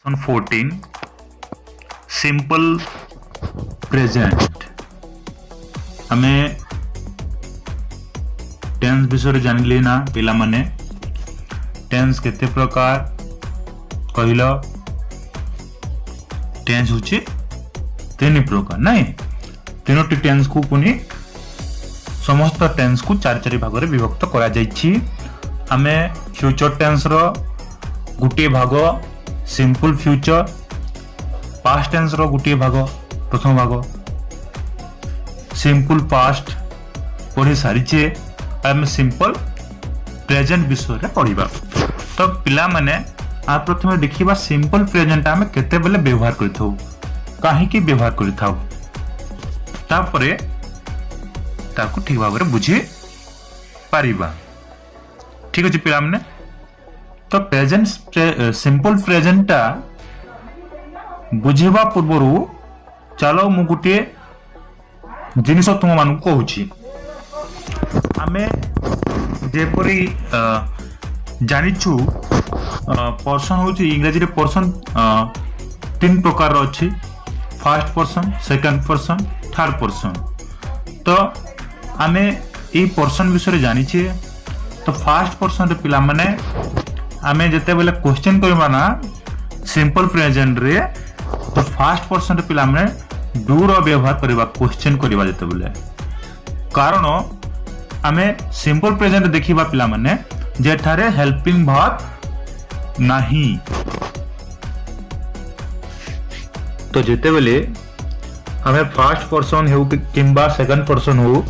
14 simple present हमें tense विषय जानिले ना पिला माने टेंस केते प्रकार कहलो टेंस होची तीन प्रकार नहीं तीनोटी टेंस को पुनी समस्त टेंस को चार चार भाग रे विभक्त करा जायछि हमें फ्यूचर टेंस रो गुटे भाग सिंपल फ्यूचर पास्ट टेंस रो गुटे भाग प्रथम भाग सिंपल पास्ट पढ़ी सारी आम सिंपल प्रेजेंट विषय रे पढ़िबा तो पिला माने आ प्रथम देखिबा सिंपल प्रेजेंट आम केते बेले व्यवहार करथौ काहे की व्यवहार करथौ तापरे ताकू ठीक भाव रे बुझी पारिबा ठीक अछि पिला माने तो प्रेजेंट सिंपल प्रेजेंटा बुझिबा पूर्वरु चलो मु गुटे जिनिस तुम मान कहूची आमे जेपरी जानिछु पर्सन होची इंग्रजी रे पर्सन तीन प्रकार अछि first person second person third person तो आमे ए पर्सन विषय जानिछे तो फर्स्ट पर्सन रे पिला माने आमे जते बेले क्वेश्चन करबा ना सिंपल प्रेजेंट रे तो फर्स्ट पर्सन रे पिला माने डू रो व्यवहार करबा क्वेश्चन करबा जते बेले कारण आमे सिंपल प्रेजेंट देखिबा पिला माने जेठारे हेल्पिंग वर्ब नाही तो जेते बेले हमें फर्स्ट पर्सन हो किंबा सेकंड पर्सन हो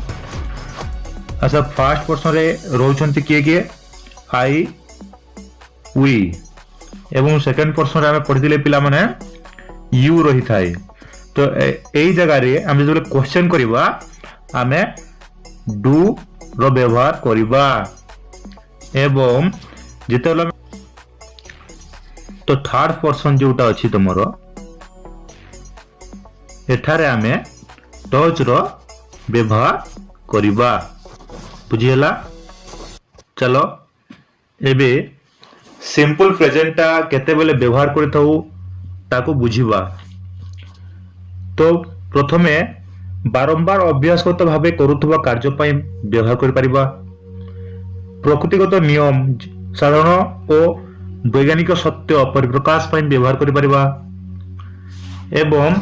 अच्छा फर्स्ट पर्सन रे रहउछंती के आई वी एवं सेकंड पर्सन रे हमें पढ़िदिले पिला माने यू रही थाए तो एई जगह रे हम जब क्वेश्चन करबा हमें डू रो व्यवहार करबा एवं जेते तो थर्ड पर्सन जोटा अछि तमरो एठारे हमें टच रो व्यवहार करबा बुझियला चलो एबे सिंपल प्रेजेंटा केते बेले व्यवहार करथौ ताको बुझिबा तो प्रथमे बारंबार अभ्यासगत भावे करुथबा कार्य पई व्यवहार करि परिबा प्रकृतिगत नियम साधारण और वैज्ञानिक सत्य परिप्रकाश पई व्यवहार करि परिबा एवं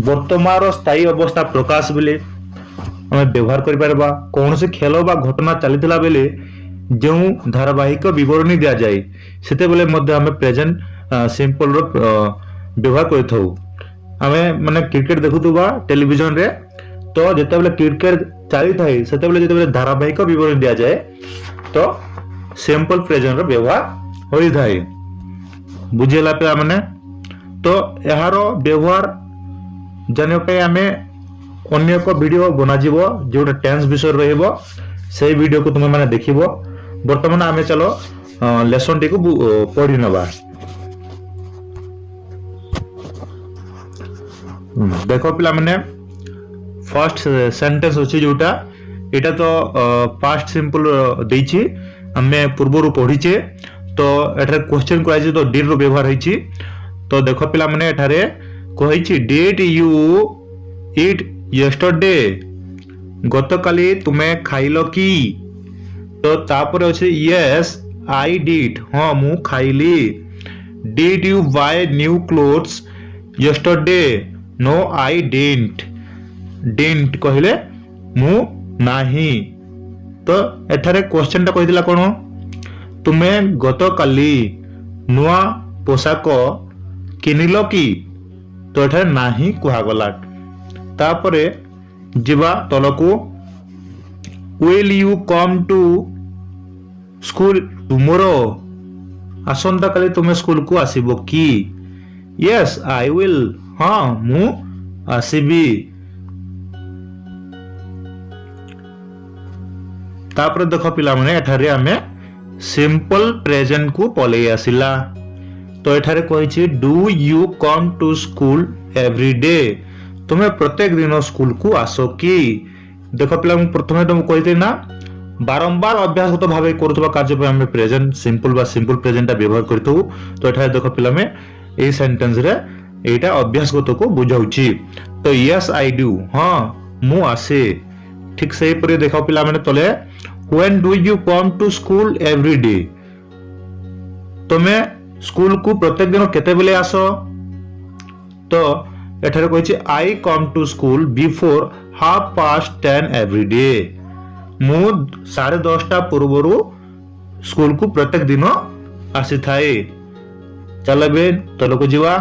वर्तमान स्थायी अवस्था प्रकाश बेले हमें व्यवहार करि परिबा कौन से खेल बा घटना चलीथिला बेले जो धारावाहिक विवरणी दिया जाए सेते बेले मध्य हमें प्रेजेंट सिंपल रो व्यवहार करथौ हमें माने क्रिकेट देखुथबा टेलीविजन रे तो जेते बेले क्रिकेट चली थाए सेते बेले जेते बेले धारावाहिक विवरणी दिया जाए तो सिंपल प्रेजेंट रो व्यवहार होई थाए बुझेला पे माने तो एहारो व्यवहार जाने पे हमें अन्य एक वीडियो बना जीवो जोटा टेंस विषय रहइबो से वीडियो को तुम माने देखिबो वर्तमान आमे चलो लेसन टी को पढ़ी नबा देखो पिला माने फर्स्ट सेंटेंस अछि जोटा एटा तो पास्ट सिंपल देछि हमें पूर्वरु पढ़िचे तो एठारे क्वेश्चन कराइछि तो डिड रो व्यवहार होइछि तो देखो पिला माने एठारे कहिछि डिड यू ईट यस्टरडे गतकाली तुमे खाइलो की तो तापर अछि यस आई डिड हां मु खाइली did you buy new clothes yesterday no I didn't कहले मु नाही तो एठारे क्वेश्चन टा कहिदिला कोन तुमे गतकाली नुआ पोशाक किनिलो की तो एठारे नाही कुहा गला तापरे जिबा तलकू will you come to school tomorrow आसंता काली तुमे स्कूल को आसीबो की यस आई विल हां मु आसीबी तापर देखो पिला माने एठारे हमें सिंपल प्रेजेंट को पले आसिला तो एठारे कहिछि do you come to school every day तुम्हें प्रत्येक दिन स्कूल को आसो की देखो पिला प्रथमे तुम कहते ना बारंबार अभ्यासगत भाव करुवा कार्य आम प्रेजेंट सिंपल बा सिंपल प्रेजेंट व्यवहार करूँ। तो ये देख पिला में ए सेंटेंस रे एटा अभ्यासगत को बुझाउची। तो यस आई डू, हाँ मु आसे। ठीक से पर देख पिला माने तले when do you come to school every day, तुम्हें स्कूल को प्रत्येक दिन केते बेले आस। तो एठारे कहिछि I come to school before 10:30 every day, मु 10:30 पूर्वरु स्कूल को प्रत्येक दिन आसी थाए। चल बे तलको जीवा।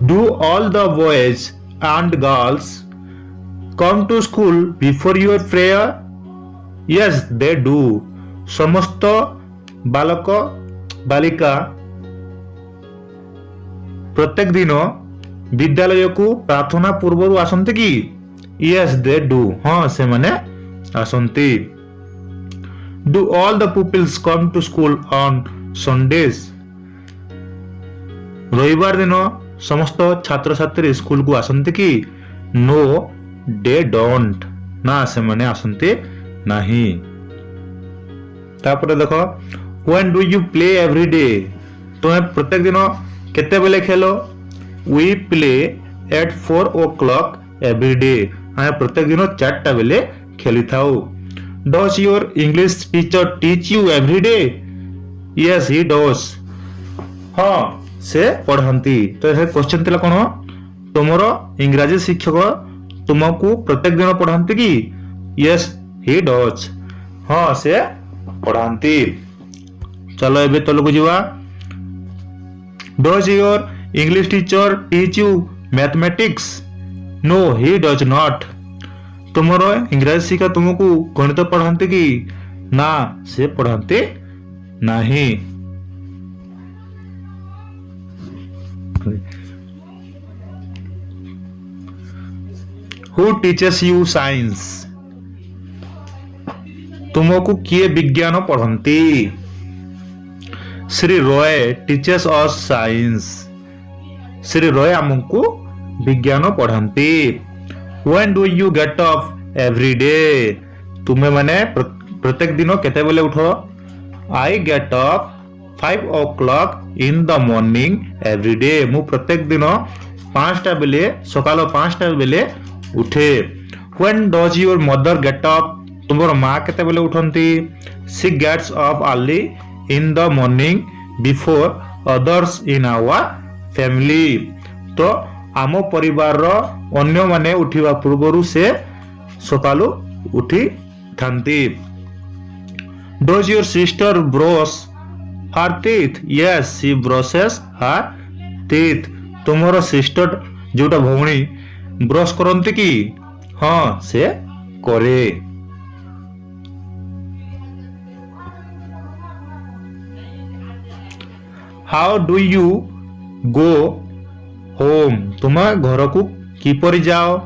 Do all the boys and girls come to school before your prayer? Yes they do, समस्त बालक बालिका प्रत्येक दिन विद्यालय को प्रार्थना पूर्व आसंती कि? यस दे डू, हाँ से माने आसंती। Do all the pupils come to school on Sundays? रविवार दिन समस्त छात्र छात्री स्कूल को आसंती कि? नो दे डोंट, ना से माने आसंती नहीं। तापर देखो when do you play every day, तुम्हें प्रत्येक दिन केते बेले खेलो? We play at 4 o'clock every day, हमें प्रत्येक दिन 4टा बेले खेली थाउ। Does your English teacher teach you every day? Yes he does, हाँ से पढ़ाती। तो ये क्वेश्चन थिला कोन, तुमरो इंग्रजी शिक्षक तुमको प्रत्येक दिन पढ़ाती कि? यस ही डज, हाँ से पढ़ाती। चलो एबे तलको जीवा। Does your English teacher teach you mathematics? No he does not, तुमरो इंग्रजी शिक्षक तुमको गणित पढ़ाते कि? ना से पढ़ाते नहीं। Who teaches you science? तुमको किए विज्ञान पढ़ाती? Shri Roy teaches us science, Shri Roy हमको विज्ञान पढ़ाती। When do you get up every day, तुम्हें माने प्रत्येक दिन केते बेले उठो? I get up 5 o'clock in the morning every day, मु प्रत्येक दिन 5टा बेले सकाल 5टा बेले उठे। When does your mother get up, तुम्हारा माँ केते बेले उठंती? She gets up early in the morning before others in our family, तो आम परिवार रो अन्य माने उठिवा पूर्वरु से सकालु उठी थांती। Does your sister brush her teeth? Yes she brushes her teeth, तुमरो सिस्टर जोटा भौणी ब्रश करंती कि? हाँ से करे। How do you go home, तुम घर को किपरि जाओ?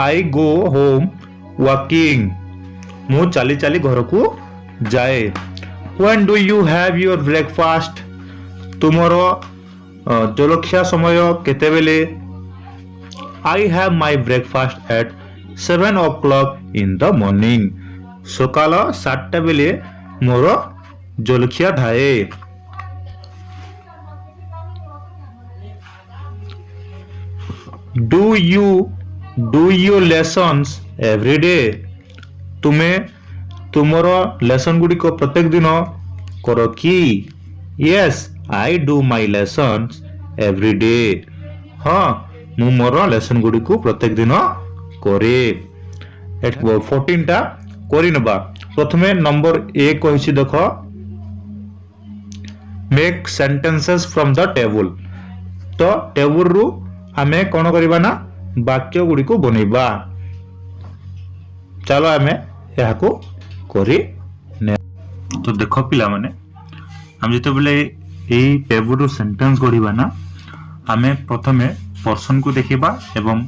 आई गो होम वॉकिंग, मु चली चली घर को जाए। When do you have your breakfast, तुमरो जलखिया समय केते बेले? I have my breakfast at 7 o'clock in the morning, सकाल 7टा बेले मोर जलखिया थाए। Do you do your lessons every day, तुम्हें तुमरो लेसन गुडी को प्रत्येक दिन करो कि? Yes I do my lessons every day, हाँ मु मोर लेसन गुडी को प्रत्येक दिन करे। 14टा करि नबा। प्रथमे नंबर 1 कहिछि देखो, make sentences from the table. तो टेबल रु आमे कौन करबा ना वाक्य गुडी को बनेबा। चलो आमे यहा को करी ने। तो देखो पिला माने हम जते बेले एई टेबल रु सेंटेंस गढिबा ना, आमे प्रथमे पर्सन को देखिबा एवं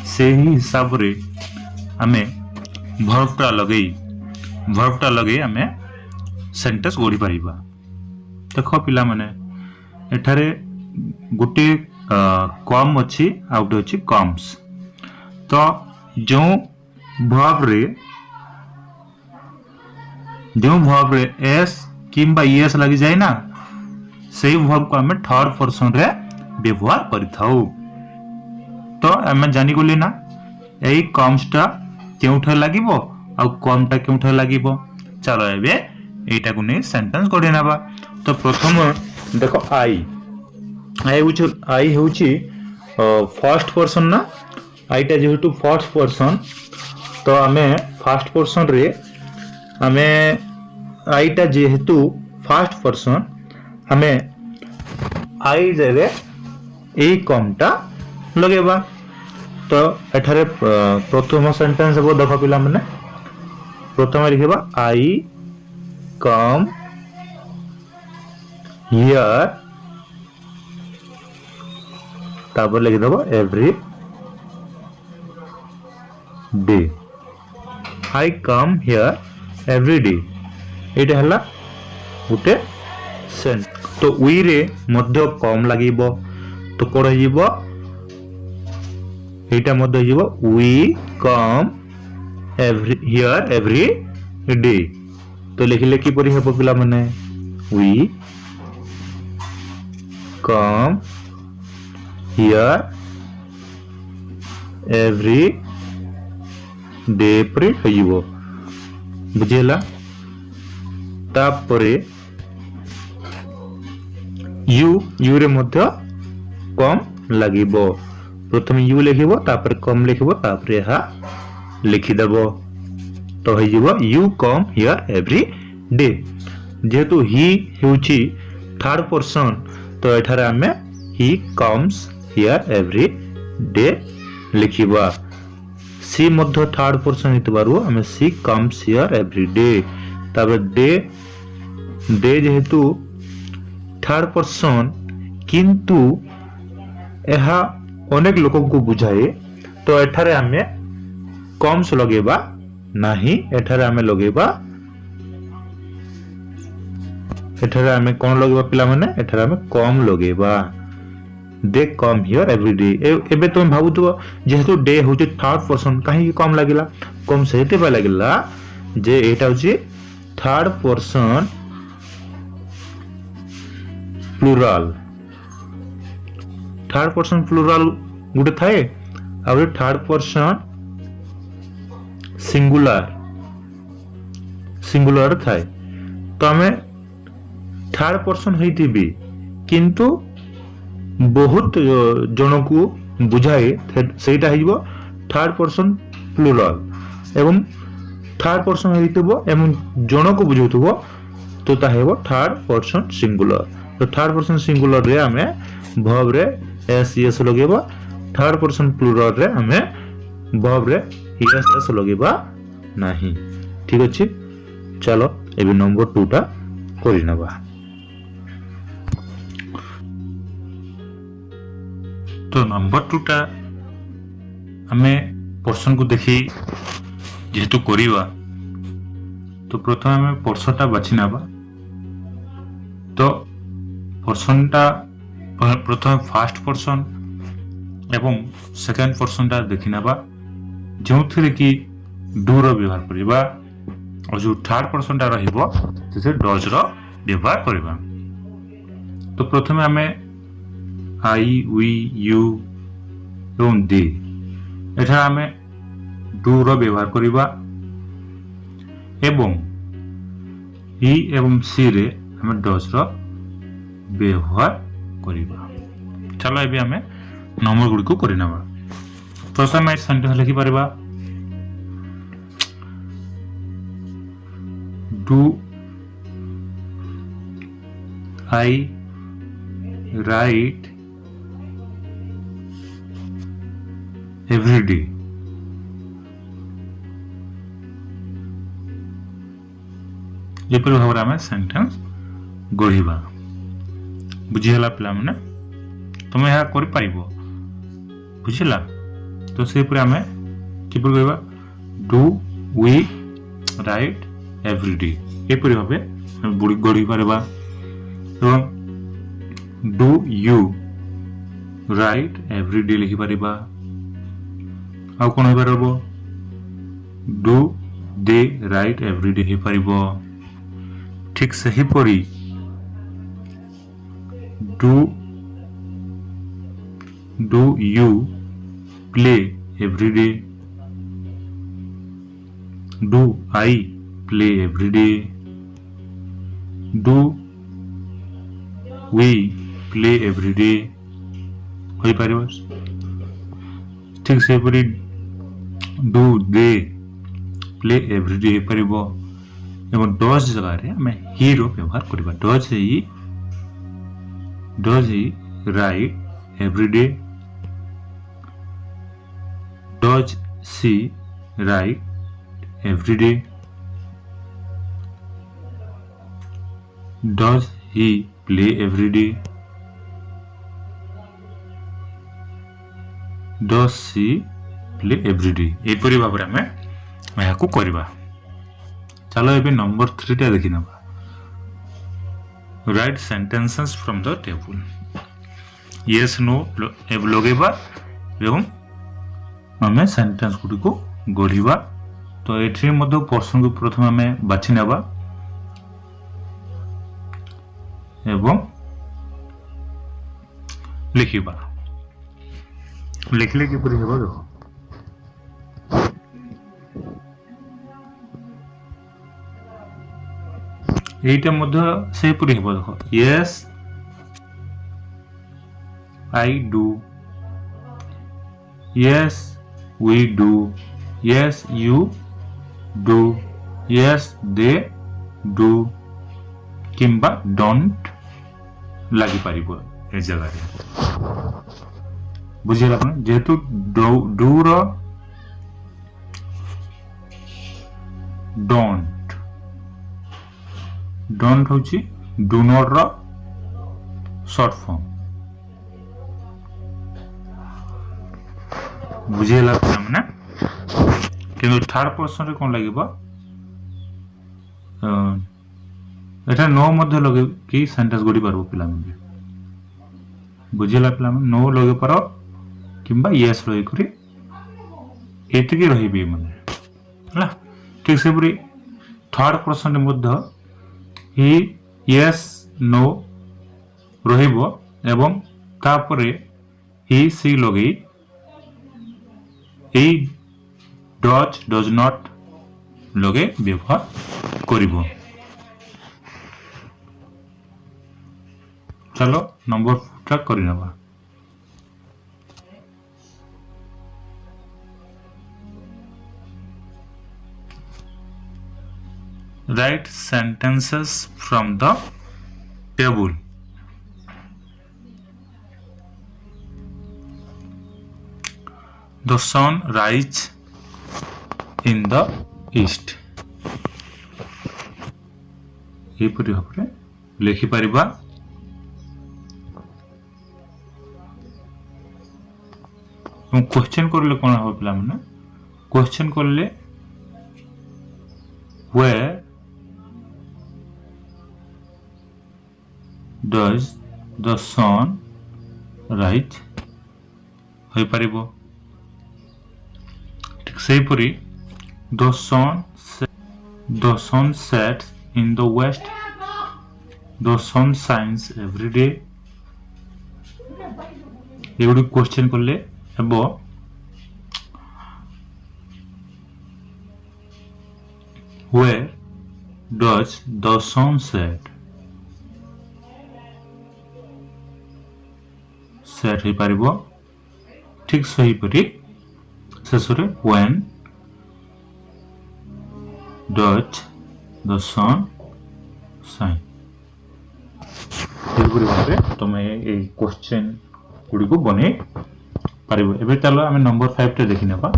से ही हिसाब रे आमे वर्बटा लगेई आमे सेंटेंस गढि परिबा। देखो पिला माने एठारे गुटी कम अच्छी आउट अच्छी कम्स। तो जो वर्ब रे जो वर्ब रे एस किंबा ईएस लगी जाए ना से वर्ब को आम थर्ड पर्सन रे व्यवहार करिथाउ। तो आम जानी गली ना यही कम्सटा केउठे लागिबो आ कमटा केउठे लागिबो। चलो एबे एटा को नै सेंटेंस गढि नबा। तो प्रथम देखो आई होची फर्स्ट पर्सन ना आईटा जेहेतु फर्स्ट पर्सन तो आमे फर्स्ट पर्सन रे आमे आईटा जेहेतु फर्स्ट पर्सन आमे आई जरे ए कमटा लगेबा। तो एठारे प्रथम सेंटेंस हो देखो पिला माने प्रथम लिखबा आई कम हियर तापर लिख दबो every day. I come here every day एटा हला गुटे सेंट। तो वी रे मध्य कम लागिबो तो कोड हिबो एटा मध्य हिबो we come every here every day. तो लिखले कि परि हेबो पिला माने we come here every day परि हिबो बुझेला। तापरे यू रे मध्य कम लागिबो प्रथम यू लिखिबो तापर कम लिखिबो तापर यहा लिखिदेबो। तो हिजिबो you come here every day. जेहेतु ही हेउची थर्ड पर्सन तो एठारे आमे he comes here every day लिखिबा। सी मध्य थर्ड पर्सन हितबारु आमे she comes here every day. तापर डे जेहेतु थर्ड पर्सन किंतु एहा अनेक लोगों को बुझाए तो एठारे आमे कम्स लगेबा नाही एठारे आमे लगेबा एठारे आमे कोन लगेबा पिला माने एठारे आमे कम लगेबा। दे कम हियर एवरी डे। एबे तुम भाबुतो जेहेतु डे होचे थर्ड पर्सन काहे कम लागिला कम सेते बा लागिला जे एटा होची third person plural. Third person plural गुटे थाए आ थर्ड पर्सन सिंगुलर थाए। तो आमे थर्ड पर्सन होइतिबी किंतु बहुत जन को बुझाए सेटा हिबो थर्ड पर्सन प्लुराल एवं थर्ड पर्सन होइतिबो एवं जन को बुझौतिबो तो ता हेबो थर्ड पर्सन सिंगुलर। तो थर्ड पर्सन सिंगुलर रे आमे वर्ब रे एस एस लगेबा थर्ड पर्सन प्लुरल रे आमे वर्ब रे एस एस लगेबा नाही। ठीक अछि चलो एबे नंबर 2 टा करि नबा। तो नंबर 2 टा आमे पर्सन को देखि जेहेतु करिवा तो प्रथम आमे पर्सन टा बाछि नबा। तो पर्सन टा प्रथम फर्स्ट पर्सन एवं सेकंड पर्सन टा देखि नबा जो थरे कि डू रो व्यवहार करिबा और जो थर्ड पर्सन टा रहिबो से डज रो व्यवहार करिबा। तो प्रथम हमें आई वी यू एवं दे एठा हमें डू रो व्यवहार करिबा एवं ही एवं सी रे हमें डज रो व्यवहार करिबा। चलो एबे हमें नंबर गुडी को करिनाबा। प्रथम में सेंटेंस लिखि परबा do I write every day. एपरि भाबरे हमें सेंटेंस गढ़िबा। बुझिहला पिला माने तुमे या करि पारिबो बुझिला। तो से पुरा हमें किपर कहबा do we write every day एपरि भाबे बुडी गढ़ि परबा। एवं do you write every day लिखि परबा। आ कोन होय परबो do they write every day हे परबो। ठीक सही परी do you play every day, do I play every day, do we play every day हो पार। ठीक से परी do they play every day हो पार। एवं डज जगह आम ही व्यवहार करवा। Does he write every day, does she write every day, does he play every day, does she play every day. एपरी भाव में आम यहाँ करवा। चलो ये नंबर 3 टा देखी ना। Write sentences from the table. Yes no लगेबा एवं आम सेंटेंस गुडी को गढ़ा। तो ये पर्सन को प्रथम आम बाछि नेबा एवं लिखिबा। लिखले किपरि हेबा देखो। এইটা মধ্যে সেইপরি হব। দেখো yes I do, yes we do, yes you do, yes they do কিংবা don't লাগি পারিব এই জায়গায়। বুঝিলা আপনি? যেহেতু do র don't होची do not रो शॉर्ट फॉर्म। बुझेला ना? किंतु थर्ड पर्सन रे कोन लागिबो एटा नो मध्ये लगे कि सेंटेंस गडी पारबो पिला में। बुझेला पिला में नो लगे पारो किंबा यस लगे करी एतकी रहिबे माने हला। ठीक से पूरी थर्ड पर्सन रे मध्ये ही यस नो रहिबो एवं तापरे ही सी लगे ए डज नॉट लगे व्यवहार करिबो। चलो नंबर 4 करि नबा। Write sentences from the table. The sun rises in the east. एपरि भाबरे लिखि परिबा। क्वेश्चन करले कोन हो पिला माने? क्वेश्चन करले where does the sun rise हो पारिबो। ठीक से परी the sun sets in the west, the sun shines every day। ये गुडी क्वेश्चन करले हेबो where does the sun set हो पारिबो। ठीक सही परी शेषरे when does the sun shine। एपरि भाबरे तमे ए क्वेश्चन गुडी को बने पारिबो। एबे चलो आमे नंबर 5 टे देखि नेबा।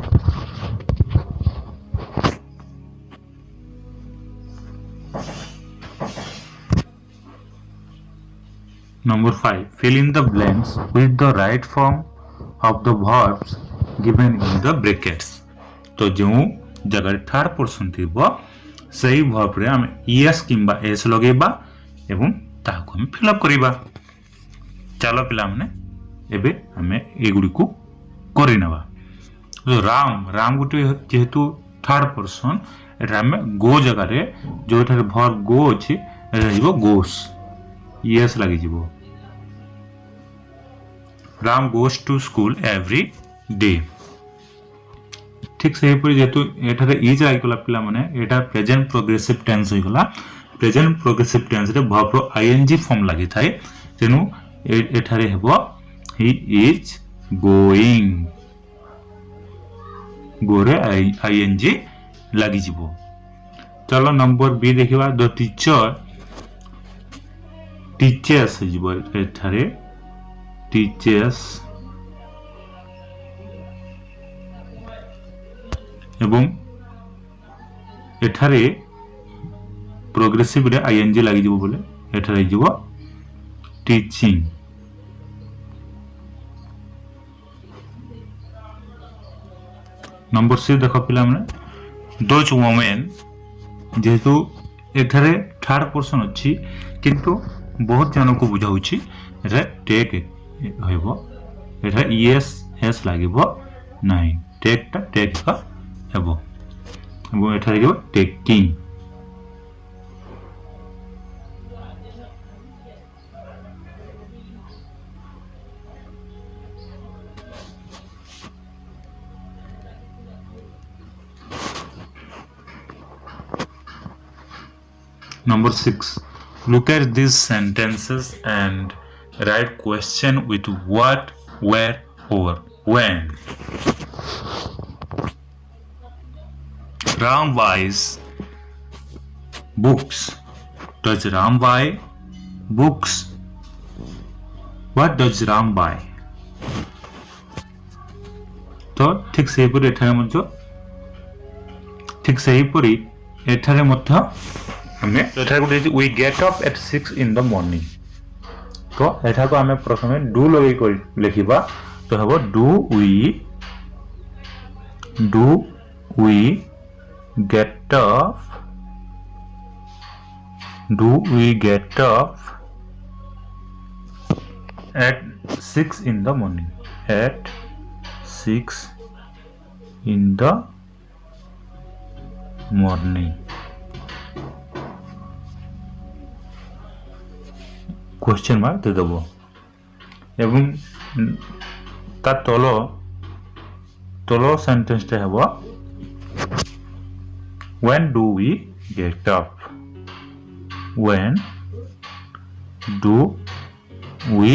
Number 5. Fill in the blanks with the right form of the verbs given in the brackets। तो जो जगह थर्ड पर्सन थिबो सही वर्ब रे हम yes किंबा s लगेबा एवं ताको हम फिल अप करिबा। चलो पिला माने एबे हमें एगुडी को करि नबा। जो राम गुटी जेहेतु थर्ड पर्सन एटा हमें गो जगह रे जो वर्ब गो अछि गोस यस लगी Ram goes to school every day ठीक से जेहेतु एठारे इज लगिगला पिला माने एटा प्रेजेंट प्रोग्रेसिव टेंस हो गला प्रेजेंट प्रोग्रेसिव टेंस रे वर्ब रो आईएनजी फॉर्म लागि थाए तेनु एठारे हेबो he is going Gore ING लागि जिवो चलो नंबर बी देखिबा द टीचर टीचर्स जिवो एठारे टीचर्स एवं एठारे प्रोग्रेसिव रे आईएनजी लागि जिवो बोले एठारे जिवो टीचिंग नंबर सी देखो पिला माने दोज वुमेन जेहेतु एठारे थर्ड पर्सन अछि किंतु बहुत जन को बुझाउछि एटा टेक होइबो एटा यस एस लागिबो नाही टेक टा टेक का हेबो एबो एठारे गेबो taking Number 6. Look at these sentences and write question with what, where, or when. Ram buys books. Does Ram buy books? What does Ram buy? तो ठीक से ही एठारे मध्य ठीक से ही एठारे मध्य हमें एठारे गुटे we get up at 6 in the morning तो एठा को हमें प्रथमे डू लगे लिखिबा तो हबो do we get up at 6 in the morning at 6 in the morning question mark दे देबो एवं ता तलो सेंटेंस टे हेबो when do we get up when do we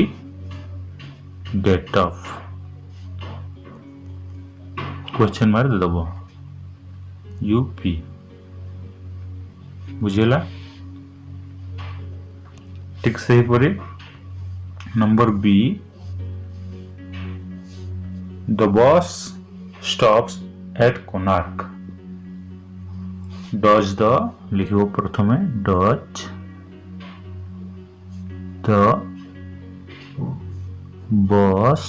get up question mark दे देबो यूपी बुझेला ठीक से परी number B the bus stops at Konark does the लिखो प्रथमे does the bus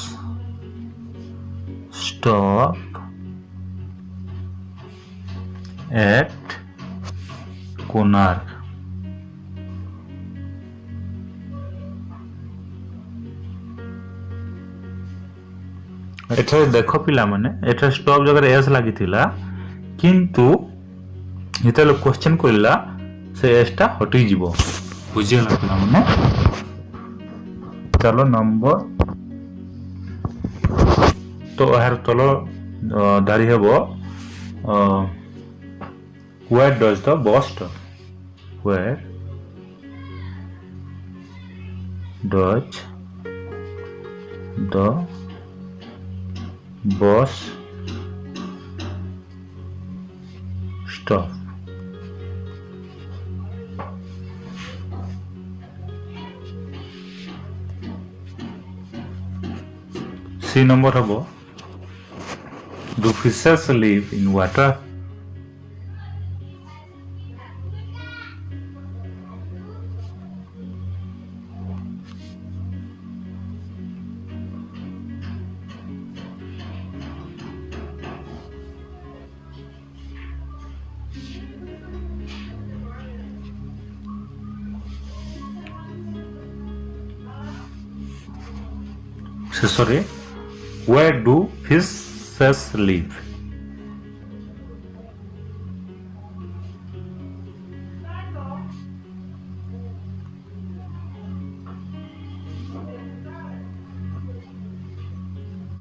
stop at Konark एठे देखो पिला माने एठे स्टॉप जगह एस लागि थिला किंतु जेतले क्वेश्चन करला से एस टा हटि जिवो बुझियला पिला माने चलो नंबर तो यार तलो दारी हेबो where does the bus stop where does the bus stop C number habo do fishes live in water sorry where do fishes live